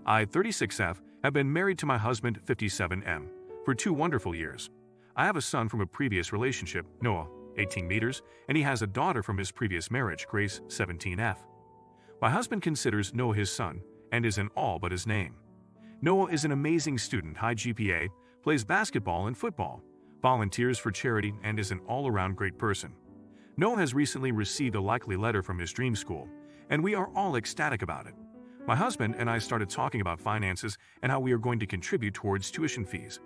I, 36F, have been married to my husband, 57M, for 2 wonderful years. I have a son from a previous relationship, Noah, 18 meters, and he has a daughter from his previous marriage, Grace, 17F. My husband considers Noah his son and is in all but his name. Noah is an amazing student, high GPA, plays basketball and football, volunteers for charity, and is an all-around great person. Noah has recently received a likely letter from his dream school, and we are all ecstatic about it. My husband and I started talking about finances and how we are going to contribute towards tuition fees.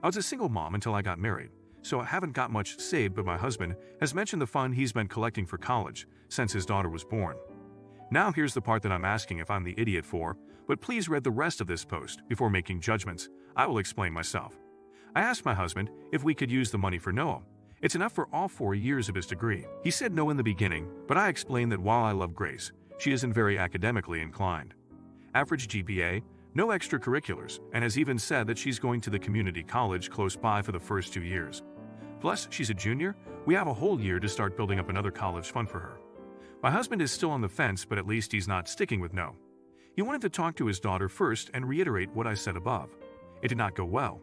I was a single mom until I got married, so I haven't got much saved, but my husband has mentioned the fund he's been collecting for college since his daughter was born. Now here's the part that I'm asking if I'm the idiot for, but please read the rest of this post before making judgments. I will explain myself. I asked my husband if we could use the money for Noah. It's enough for all 4 years of his degree. He said no in the beginning, but I explained that while I love Grace, she isn't very academically inclined. Average GPA, no extracurriculars, and has even said that she's going to the community college close by for the first 2 years. Plus, she's a junior. We have a whole year to start building up another college fund for her. My husband is still on the fence, but at least he's not sticking with no. He wanted to talk to his daughter first and reiterate what I said above. It did not go well.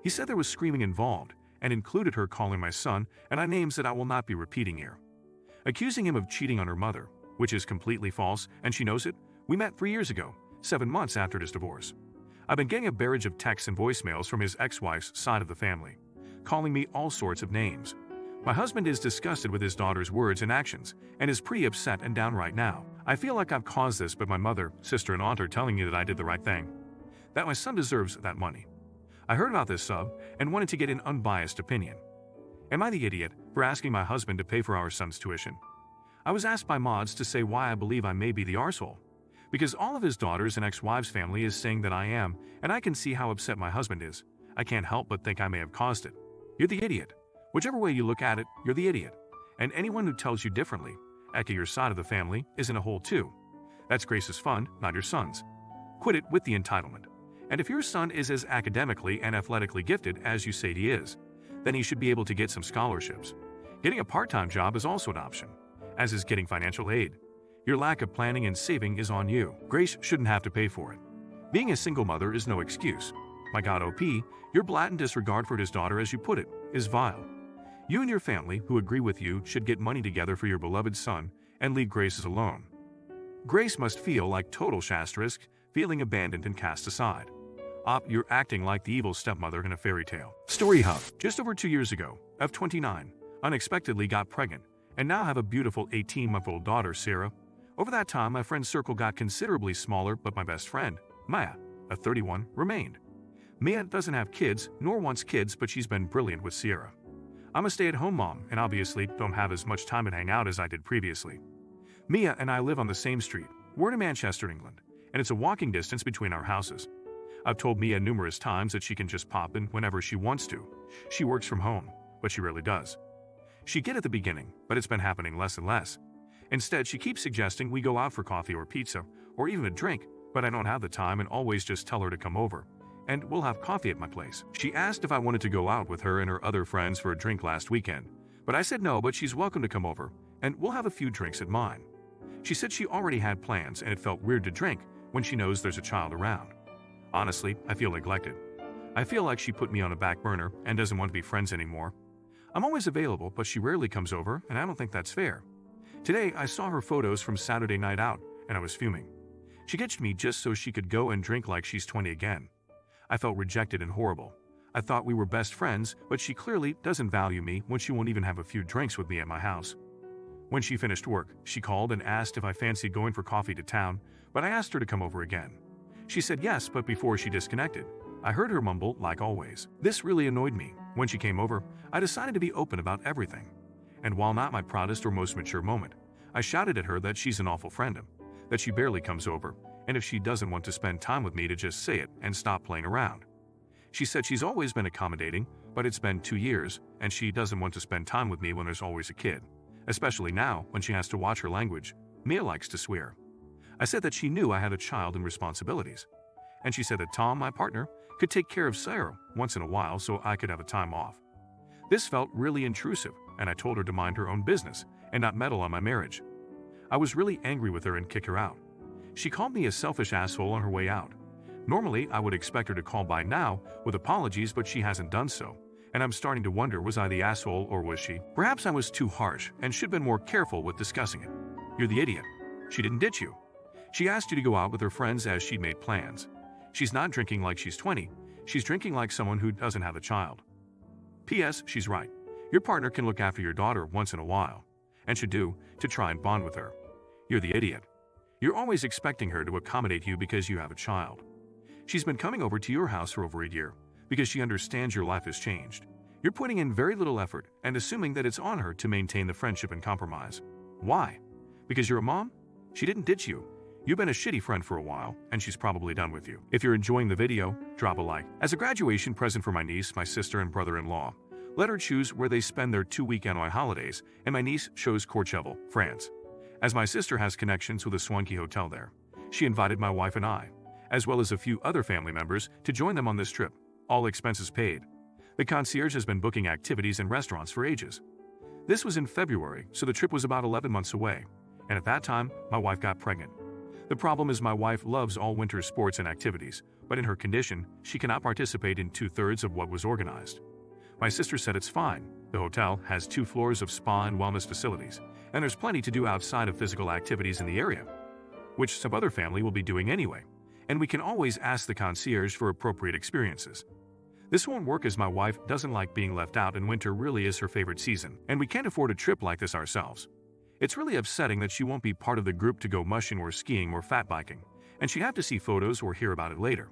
He said there was screaming involved and included her calling my son and I names that I will not be repeating here. Accusing him of cheating on her mother, which is completely false, and she knows it. We met 3 years ago, 7 months after his divorce. I've been getting a barrage of texts and voicemails from his ex-wife's side of the family, calling me all sorts of names. My husband is disgusted with his daughter's words and actions and is pretty upset and down right now. I feel like I've caused this, but my mother, sister, and aunt are telling me that I did the right thing, that my son deserves that money. I heard about this sub and wanted to get an unbiased opinion. Am I the idiot for asking my husband to pay for our son's tuition? I was asked by mods to say why I believe I may be the arsehole, because all of his daughters and ex-wives' family is saying that I am, and I can see how upset my husband is. I can't help but think I may have caused it. You're the idiot. Whichever way you look at it, you're the idiot. And anyone who tells you differently, aka your side of the family, is in a hole too. That's Grace's fund, not your son's. Quit it with the entitlement. And if your son is as academically and athletically gifted as you say he is, then he should be able to get some scholarships. Getting a part-time job is also an option, as is getting financial aid. Your lack of planning and saving is on you. Grace shouldn't have to pay for it. Being a single mother is no excuse. My God, OP, your blatant disregard for his daughter, as you put it, is vile. You and your family, who agree with you, should get money together for your beloved son and leave Grace alone. Grace must feel like total Shastrisk, feeling abandoned and cast aside. You're acting like the evil stepmother in a fairy tale. Story Hub. Just over 2 years ago, of 29, unexpectedly got pregnant, and now have a beautiful 18-month-old daughter, Sarah. Over that time, my friend's circle got considerably smaller, but my best friend, Maya, a 31, remained. Mia doesn't have kids, nor wants kids, but she's been brilliant with Sierra. I'm a stay-at-home mom, and obviously don't have as much time to hang out as I did previously. Mia and I live on the same street. We're in Manchester, England, and it's a walking distance between our houses. I've told Mia numerous times that she can just pop in whenever she wants to. She works from home, but she rarely does. She did at the beginning, but it's been happening less and less. Instead, she keeps suggesting we go out for coffee or pizza, or even a drink, but I don't have the time and always just tell her to come over, and we'll have coffee at my place. She asked if I wanted to go out with her and her other friends for a drink last weekend, but I said no, but she's welcome to come over, and we'll have a few drinks at mine. She said she already had plans and it felt weird to drink when she knows there's a child around. Honestly, I feel neglected. I feel like she put me on a back burner and doesn't want to be friends anymore. I'm always available, but she rarely comes over, and I don't think that's fair. Today, I saw her photos from Saturday night out, and I was fuming. She ditched me just so she could go and drink like she's 20 again. I felt rejected and horrible. I thought we were best friends, but she clearly doesn't value me when she won't even have a few drinks with me at my house. When she finished work, she called and asked if I fancied going for coffee to town, but I asked her to come over again. She said yes, but before she disconnected, I heard her mumble like always. This really annoyed me. When she came over, I decided to be open about everything. And while not my proudest or most mature moment, I shouted at her that she's an awful friend, that she barely comes over, and if she doesn't want to spend time with me to just say it and stop playing around. She said she's always been accommodating, but it's been 2 years, and she doesn't want to spend time with me when there's always a kid, especially now when she has to watch her language. Mia likes to swear. I said that she knew I had a child and responsibilities, and she said that Tom, my partner, could take care of Sarah once in a while so I could have a time off. This felt really intrusive, and I told her to mind her own business and not meddle on my marriage. I was really angry with her and kicked her out. She called me a selfish asshole on her way out. Normally, I would expect her to call by now with apologies, but she hasn't done so. And I'm starting to wonder, was I the asshole or was she? Perhaps I was too harsh and should have been more careful with discussing it. You're the idiot. She didn't ditch you. She asked you to go out with her friends as she'd made plans. She's not drinking like she's 20. She's drinking like someone who doesn't have a child. P.S. She's right. Your partner can look after your daughter once in a while, and should do, to try and bond with her. You're the idiot. You're always expecting her to accommodate you because you have a child. She's been coming over to your house for over a year because she understands your life has changed. You're putting in very little effort and assuming that it's on her to maintain the friendship and compromise. Why? Because you're a mom? She didn't ditch you. You've been a shitty friend for a while, and she's probably done with you. If you're enjoying the video, drop a like. As a graduation present for my niece, my sister, and brother-in-law, let her choose where they spend their 2-week annual holidays, and my niece chose Courchevel, France. As my sister has connections with a swanky hotel there, she invited my wife and I, as well as a few other family members, to join them on this trip, all expenses paid. The concierge has been booking activities and restaurants for ages. This was in February, so the trip was about 11 months away, and at that time, my wife got pregnant. The problem is my wife loves all winter sports and activities, but in her condition, she cannot participate in 2/3 of what was organized. My sister said it's fine. The hotel has 2 floors of spa and wellness facilities, and there's plenty to do outside of physical activities in the area, which some other family will be doing anyway, and we can always ask the concierge for appropriate experiences. This won't work as my wife doesn't like being left out, and winter really is her favorite season, and we can't afford a trip like this ourselves. It's really upsetting that she won't be part of the group to go mushing or skiing or fat biking, and she'd have to see photos or hear about it later.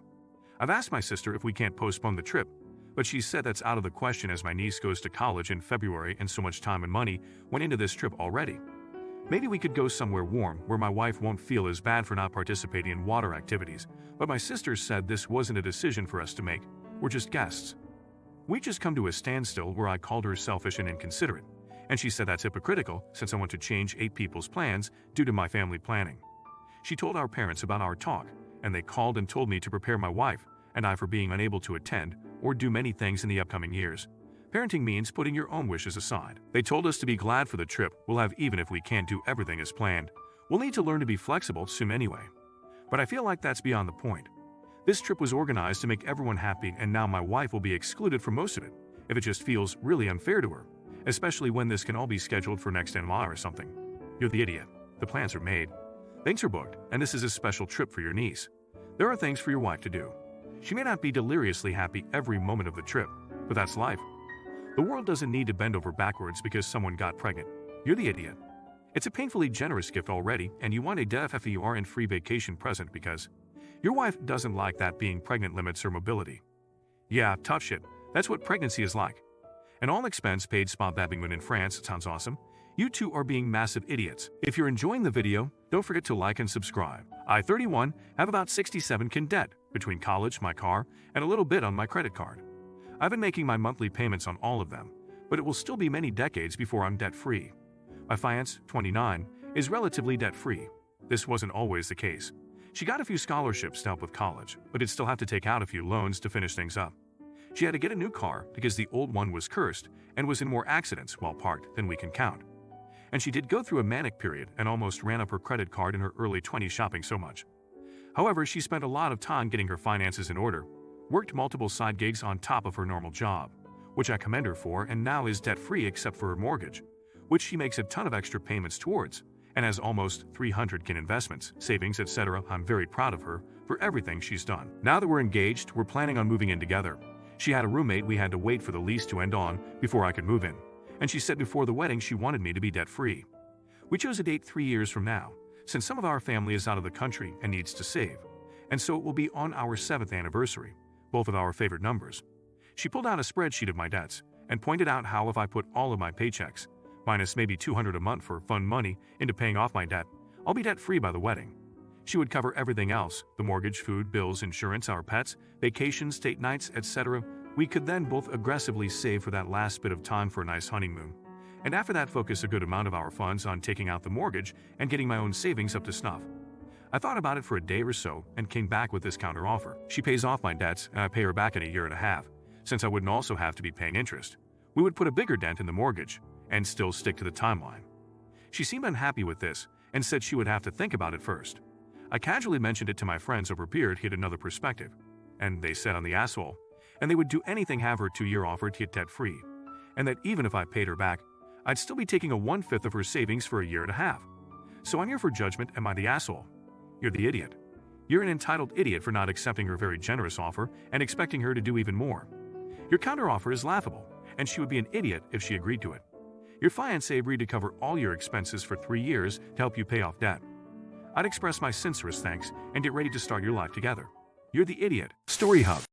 I've asked my sister if we can't postpone the trip, but she said that's out of the question as my niece goes to college in February and so much time and money went into this trip already. Maybe we could go somewhere warm where my wife won't feel as bad for not participating in water activities, but my sister said this wasn't a decision for us to make. We're just guests. We just come to a standstill where I called her selfish and inconsiderate, and she said that's hypocritical since I want to change 8 people's plans due to my family planning. She told our parents about our talk, and they called and told me to prepare my wife and I for being unable to attend or do many things in the upcoming years. Parenting means putting your own wishes aside. They told us to be glad for the trip we'll have even if we can't do everything as planned. We'll need to learn to be flexible soon anyway. But I feel like that's beyond the point. This trip was organized to make everyone happy, and now my wife will be excluded from most of it, if it just feels really unfair to her, especially when this can all be scheduled for next July or something. You're the idiot. The plans are made. Things are booked, and this is a special trip for your niece. There are things for your wife to do. She may not be deliriously happy every moment of the trip, but that's life. The world doesn't need to bend over backwards because someone got pregnant. You're the idiot. It's a painfully generous gift already, and you want a DFFER and free vacation present because your wife doesn't like that being pregnant limits her mobility. Yeah, tough shit. That's what pregnancy is like. An all-expense paid spa babbingman in France sounds awesome. You two are being massive idiots. If you're enjoying the video, don't forget to like and subscribe. I, 31, have about 67K debt between college, my car, and a little bit on my credit card. I've been making my monthly payments on all of them, but it will still be many decades before I'm debt-free. My fiancé, 29, is relatively debt-free. This wasn't always the case. She got a few scholarships to help with college, but did still have to take out a few loans to finish things up. She had to get a new car because the old one was cursed and was in more accidents while parked than we can count. And she did go through a manic period and almost ran up her credit card in her early 20s shopping so much. However, she spent a lot of time getting her finances in order, worked multiple side gigs on top of her normal job, which I commend her for, and now is debt-free except for her mortgage, which she makes a ton of extra payments towards, and has almost 300K in investments, savings, etc. I'm very proud of her for everything she's done. Now that we're engaged, we're planning on moving in together. She had a roommate we had to wait for the lease to end on before I could move in, and she said before the wedding she wanted me to be debt-free. We chose a date 3 years from now, since some of our family is out of the country and needs to save, and so it will be on our 7th anniversary, both of our favorite numbers. She pulled out a spreadsheet of my debts and pointed out how if I put all of my paychecks, minus maybe $200 a month for fun money, into paying off my debt, I'll be debt-free by the wedding. She would cover everything else, the mortgage, food, bills, insurance, our pets, vacations, date nights, etc. We could then both aggressively save for that last bit of time for a nice honeymoon, and after that focus a good amount of our funds on taking out the mortgage and getting my own savings up to snuff. I thought about it for a day or so and came back with this counteroffer. She pays off my debts and I pay her back in a year and a half, since I wouldn't also have to be paying interest. We would put a bigger dent in the mortgage and still stick to the timeline. She seemed unhappy with this and said she would have to think about it first. I casually mentioned it to my friends over beer to get another perspective, and they said I'm the asshole, and they would do anything have her 2-year offer to get debt-free, and that even if I paid her back, I'd still be taking a 1/5 of her savings for a year and a half. So I'm here for judgment. Am I the asshole? You're the idiot. You're an entitled idiot for not accepting her very generous offer and expecting her to do even more. Your counteroffer is laughable, and she would be an idiot if she agreed to it. Your fiancé agreed to cover all your expenses for 3 years to help you pay off debt. I'd express my sincerest thanks and get ready to start your life together. You're the idiot. Story Hub.